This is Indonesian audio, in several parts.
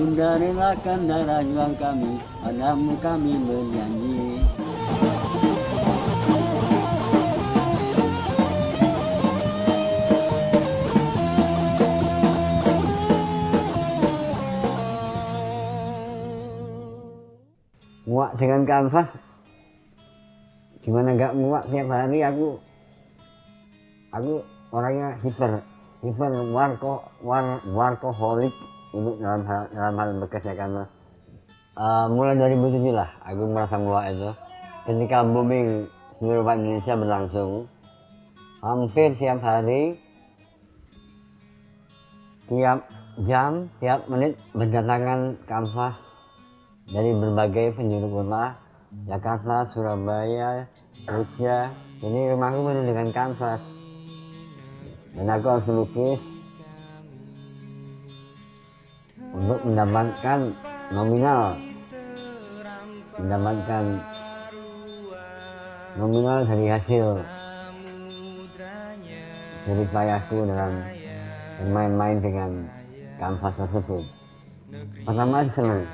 Bunda relakan darah juang kami, padamu kami berjanji. Muak dengan kanvas, gimana nggak muak tiap hari aku orangnya hiper warkoholik untuk dalam hal bekerja karena mulai 2007 lah aku merasa muak itu ketika booming seluruh Indonesia berlangsung hampir tiap hari, tiap jam, tiap menit berdatangan kanvas dari berbagai penjuru kota, Jakarta, Surabaya, Jogja. Jadi rumahku penuh dengan kanvas dan aku harus melukis untuk mendapatkan nominal dari hasil dari payahku dalam bermain-main dengan kanvas tersebut. Pertama senang,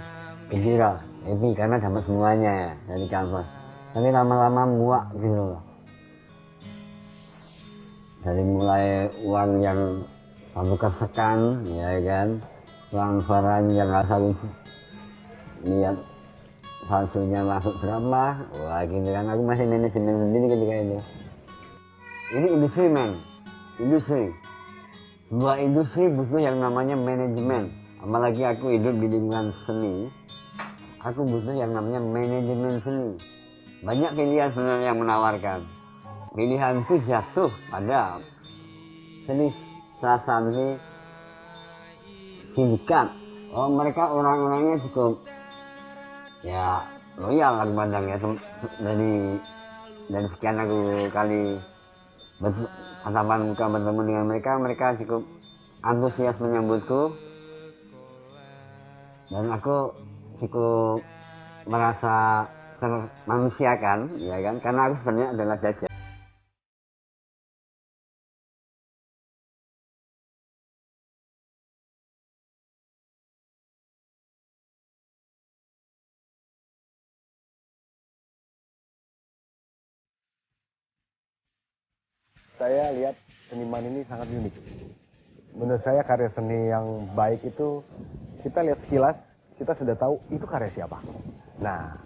gembira, happy karena dapat semuanya ya dari kanvas. Tapi lama-lama muak gitu loh. Dari mulai uang yang satu kesekan, ya kan, transferan yang asal lihat palsunya masuk berapa, wah gitu kan. Aku masih manajemen sendiri ketika itu. Ini industri men, industri. Sebuah industri butuh yang namanya manajemen. Apalagi aku hidup di lingkungan seni, aku butuh yang namanya manajemen seni. Banyak pilihan sebenarnya yang menawarkan. Pilihanku jatuh pada seni sasani sindikat. Oh mereka orang-orangnya cukup ya loyal aku pandangnya dari sekian aku kali berhadapan muka bertemu dengan mereka cukup antusias menyambutku dan aku cukup merasa termanusiakan ya kan karena aku sebenarnya adalah jajah. Saya lihat seniman ini sangat unik. Menurut saya karya seni yang baik itu kita lihat sekilas, kita sudah tahu itu karya siapa. Nah,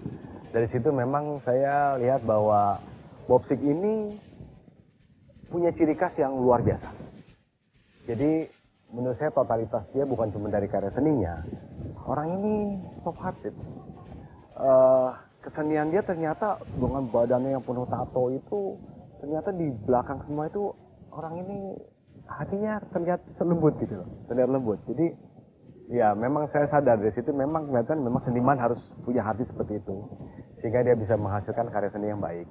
dari situ memang saya lihat bahwa Bob Sik ini punya ciri khas yang luar biasa. Jadi menurut saya totalitas dia bukan cuma dari karya seninya. Orang ini soft hearted. Kesenian dia ternyata dengan badannya yang penuh tato itu ternyata di belakang semua itu orang ini hatinya terlihat lembut gitu loh, terlihat lembut. Jadi ya memang saya sadar dari situ memang kelihatan memang seniman harus punya hati seperti itu sehingga dia bisa menghasilkan karya seni yang baik.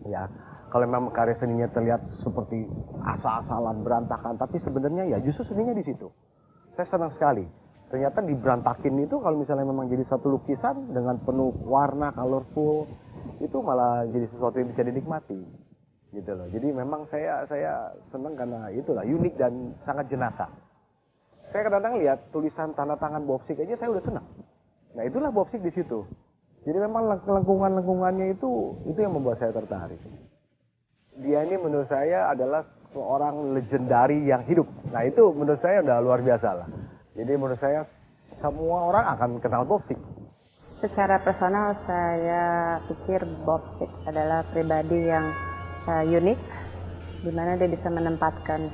Ya kalau memang karya seninya terlihat seperti asal-asalan berantakan, tapi sebenarnya ya justru seninya di situ. Saya senang sekali. Ternyata diberantakin itu kalau misalnya memang jadi satu lukisan dengan penuh warna, colorful, itu malah jadi sesuatu yang bisa dinikmati. Gitu loh. Jadi memang saya senang karena itulah unik dan sangat jenaka. Saya kadang-kadang lihat tulisan tanda tangan Bob Sik aja saya udah senang. Nah itulah Bob Sik di situ. Jadi memang lengkungannya itu yang membuat saya tertarik. Dia ini menurut saya adalah seorang legendari yang hidup. Nah itu menurut saya udah luar biasa lah. Jadi menurut saya semua orang akan kenal Bob Sik. Secara personal saya pikir Bob Sik adalah pribadi yang unik, di mana dia bisa menempatkan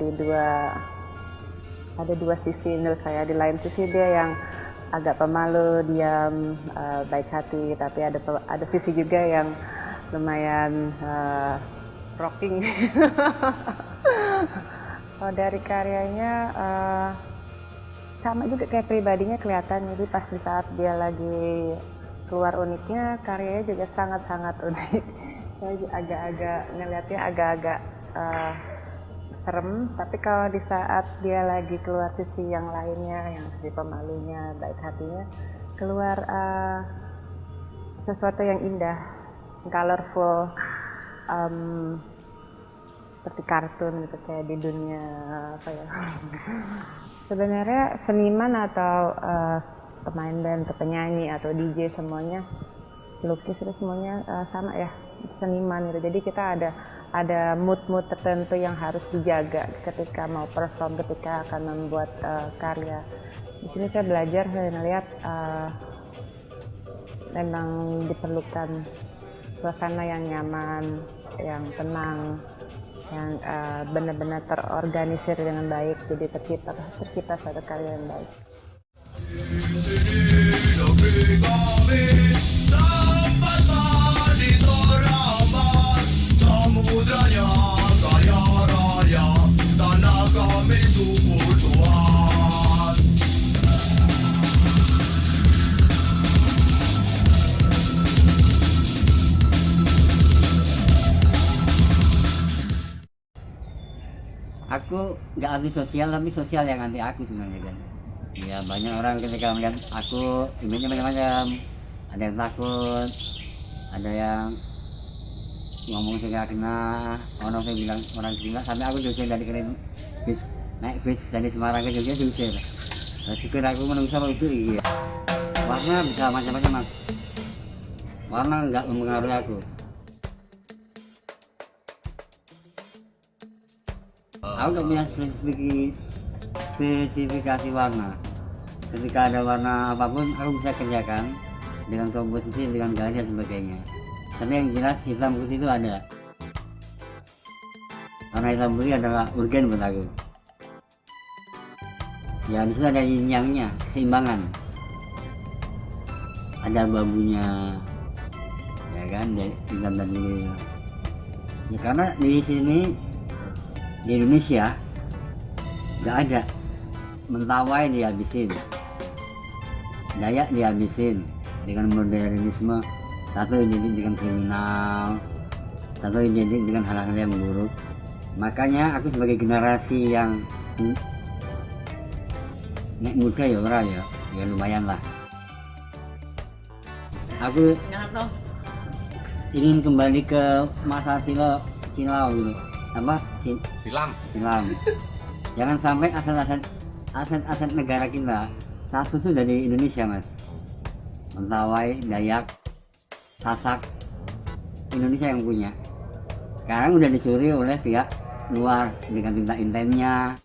ada dua sisi menurut saya. Di lain sisi dia yang agak pemalu, diam, baik hati, tapi ada sisi juga yang lumayan rocking. Kalau dari karyanya sama juga kayak pribadinya kelihatan. Jadi pas di saat dia lagi keluar uniknya, karyanya juga sangat-sangat unik. Saya agak-agak ngeliatnya agak-agak serem, tapi kalau di saat dia lagi keluar sisi yang lainnya, yang sisi pemalunya, baik hatinya, keluar sesuatu yang indah, colorful, seperti kartun gitu, kayak di dunia apa ya. Sebenarnya seniman atau pemain band atau penyanyi atau DJ semuanya pelukis itu semuanya sama ya, seniman gitu. Jadi kita ada mood tertentu yang harus dijaga ketika mau perform, ketika akan membuat karya. Di sini saya belajar, saya melihat memang diperlukan suasana yang nyaman, yang tenang, yang benar-benar terorganisir dengan baik, jadi tercipta suatu karya yang baik. Aku nggak anti sosial, tapi sosial yang anti aku sebenarnya kan. Ya banyak orang ketika melihat aku image-nya macam-macam, ada yang takut, ada yang ngomong saya nggak kena, orang saya bilang orang gila, sampai aku diusir dari keren bis, naik bis dari Semarang ke Jogja diusir. Nah, syukur aku menunggu sama itu iya. Warna bisa macam-macam mas, warna nggak mempengaruhi aku. Aku nggak punya spesifikasi warna. Ketika ada warna apapun, aku bisa kerjakan dengan komposisi, dengan garis dan sebagainya. Tapi yang jelas hitam putih itu ada. Warna hitam putih adalah urgen buat aku. Ya di situ ada yin-yang-nya, keseimbangan. Ada bambunya, ya kan, dari hitam dan putih. Ya karena di sini di Indonesia nggak ada, Mentawai dihabisin, Dayak dihabisin dengan modernisme, satu identik dengan kriminal, satu identik dengan hal-hal yang buruk. Makanya aku sebagai generasi yang nek muda ya orang ya lumayan lah. Aku ingin kembali ke masa silau gitu. Apa silam jangan sampai aset negara kita satu itu dari Indonesia mas. Mentawai, Dayak, Sasak, Indonesia yang punya. Sekarang udah dicuri oleh pihak luar dengan tinta intennya,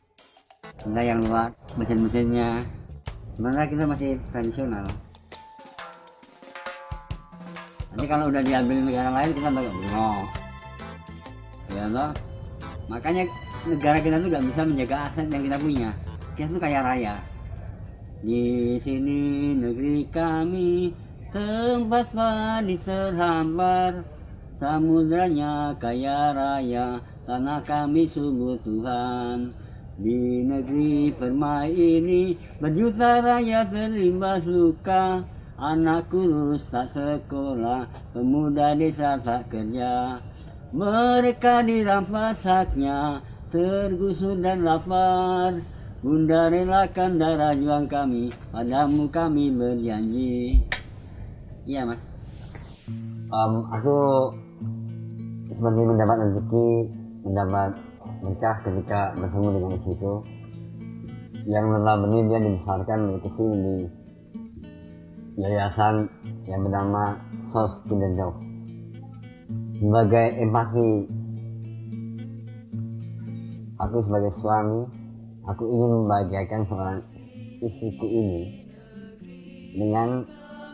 tinta yang luar, mesin-mesinnya. Sebenarnya kita masih tradisional. Nanti kalau udah diambil negara lain kita bakal bengok, ya loh. Makanya negara kita tuh nggak bisa menjaga aset yang kita punya. Kita tuh kaya raya. Di sini negeri kami, tempat padi terhampar, samudranya kaya raya, tanah kami subur Tuhan. Di negeri permai ini berjuta rakyat terlimbas luka, anak kurus tak sekolah, pemuda desa tak kerja. Mereka dirampas haknya, tergusur dan lapar. Bunda relakan darah juang kami, padamu kami berjanji. Iya mas. Aku seperti mendapat rezeki, mendapat berkah ketika bertemu dengan istri itu. Yang notabene dia dibesarkan kecil di yayasan yang bernama SOS Kinderjok. Sebagai empati, aku sebagai suami, aku ingin membahagiakan seorang istriku ini dengan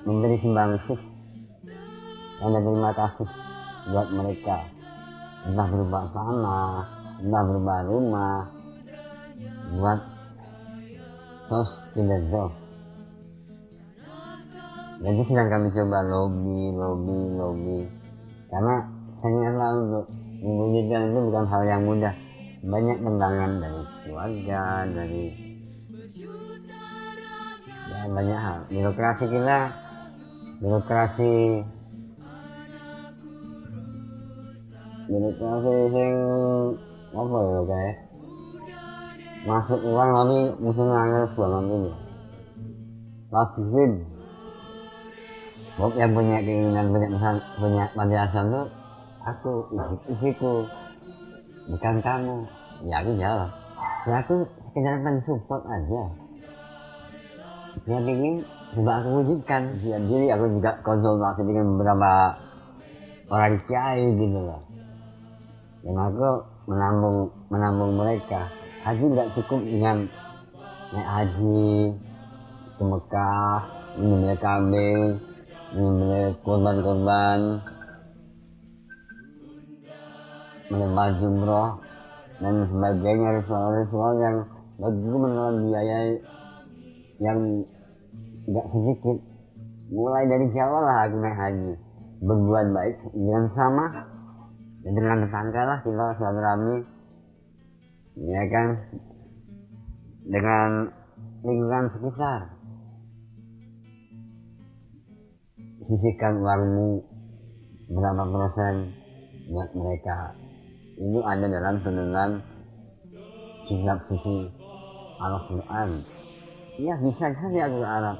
memberi sumbangsih dan terima kasih buat mereka, entah berupa tanah, entah berupa rumah, buat SOS Kinderjok. Jadi sedang kami coba lobby, karena ternyata untuk mewujudkan itu bukan hal yang mudah. Banyak tentangan dari keluarga, dari ya banyak hal. Birokrasi kita, birokrasi yang apa ya kayak masuk uang tapi mesti nganggur banget ini. Lakuin. Bob yang punya keinginan punya panti asuhan tuh aku, istriku, bukan kamu. Ya aku jawab, ya aku sekedar mensupport aja. Dia ingin coba aku wujudkan. Jadi aku juga konsultasi dengan beberapa orang kiai gitu loh. Dan aku menambung mereka. Haji tidak cukup dengan naik haji ke Mekah, menyembelih kambing, menyembelih korban-korban, melempar jumroh dan sebagainya, ritual-ritual yang bagiku menelan biaya yang tidak sedikit. Mulai dari Jawa lah aku naik haji, berbuat baik dengan sama dan dengan tetangga lah kita silaturahmi, ya kan, dengan lingkungan sekitar. Sisihkan uangmu berapa persen buat mereka. Ini ada dalam tuntunan kitab suci Al-Quran. Iya, bisa saja aku Arab,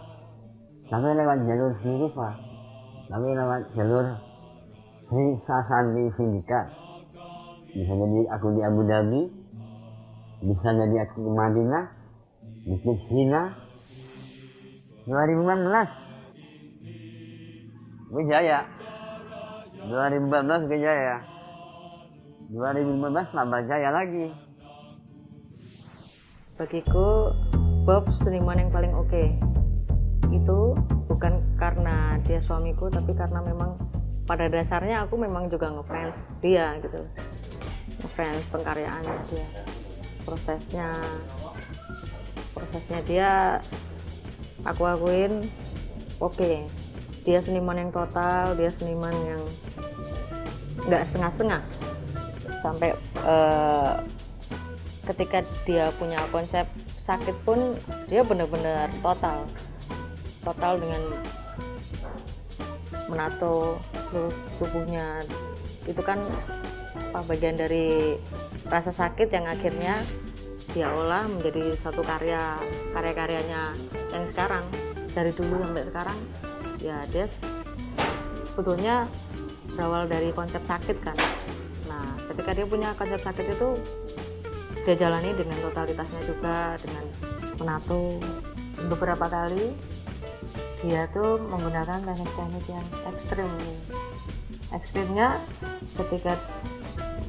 tapi lewat jalur sendiri Pak. Tapi lewat jalur Sri Sasandi Sindikat. Bisa jadi aku di Abu Dhabi, bisa jadi aku ke Madinah, di Cina. 2016 Wijaya, 2014 Wijaya, 2015 tambah jaya lagi. Bagiku Bob seniman yang paling oke. Itu bukan karena dia suamiku, tapi karena memang pada dasarnya aku memang juga ngefans dia gitu, ngefans pengkaryaannya dia, prosesnya dia aku akuin oke. Dia seniman yang total, dia seniman yang nggak setengah-setengah. Sampai ketika dia punya konsep sakit pun dia benar-benar total dengan menato seluruh tubuhnya. Itu kan bagian dari rasa sakit yang akhirnya dia olah menjadi satu karya-karyanya yang sekarang. Dari dulu sampai sekarang ya dia sebetulnya berawal dari konsep sakit kan. Nah ketika dia punya konsep sakit itu dia jalani dengan totalitasnya juga, dengan menato. Beberapa kali dia tuh menggunakan teknik-teknik yang ekstrimnya ketika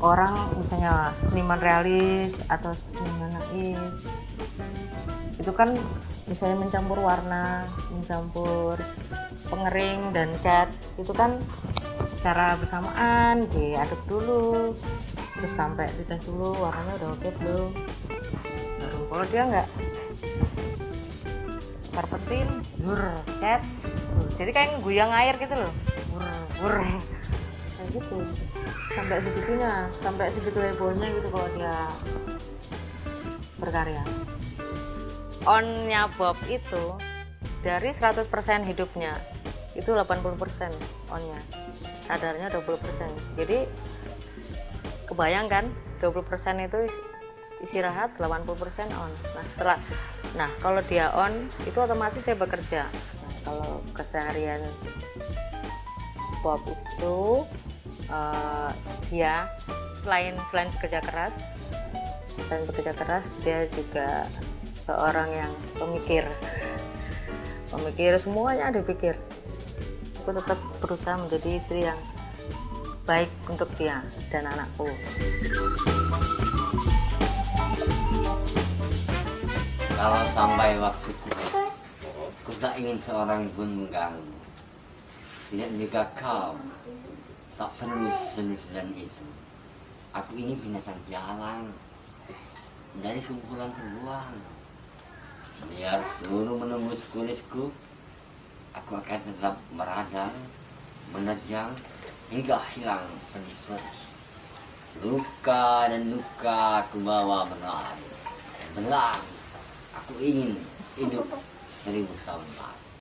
orang misalnya seniman realis atau seniman naif itu kan misalnya mencampur warna, mencampur pengering dan cat, itu kan secara bersamaan diaduk dulu, terus sampai dites dulu warnanya udah oke belum. Baru kalau dia nggak karpetin, cat, jadi kayak guyang air gitu loh, kayak gitu. Sampai segitunya, sampai segitu hebohnya gitu kalau dia berkarya. On-nya Bob itu dari 100% hidupnya itu 80% on-nya, sadarnya 20%. Jadi kebayangkan 20% itu istirahat, 80% on. Nah kalau dia on itu otomatis dia bekerja. Nah, kalau keseharian Bob itu dia selain bekerja keras dia juga seorang yang pemikir semuanya dipikir. Aku tetap berusaha menjadi istri yang baik untuk dia dan anakku. Kalau sampai waktuku, aku tak ingin seorang pun mengganggu. Tidak juga kau, tak perlu senusulan itu. Aku ini binatang jalan dari kumpulan terluang. Biar peluru menembus kulitku, aku akan tetap meradang, menerjang hingga hilang pedih-pedih. Luka dan luka aku bawa berlari. Aku ingin hidup 1000 tahun lagi.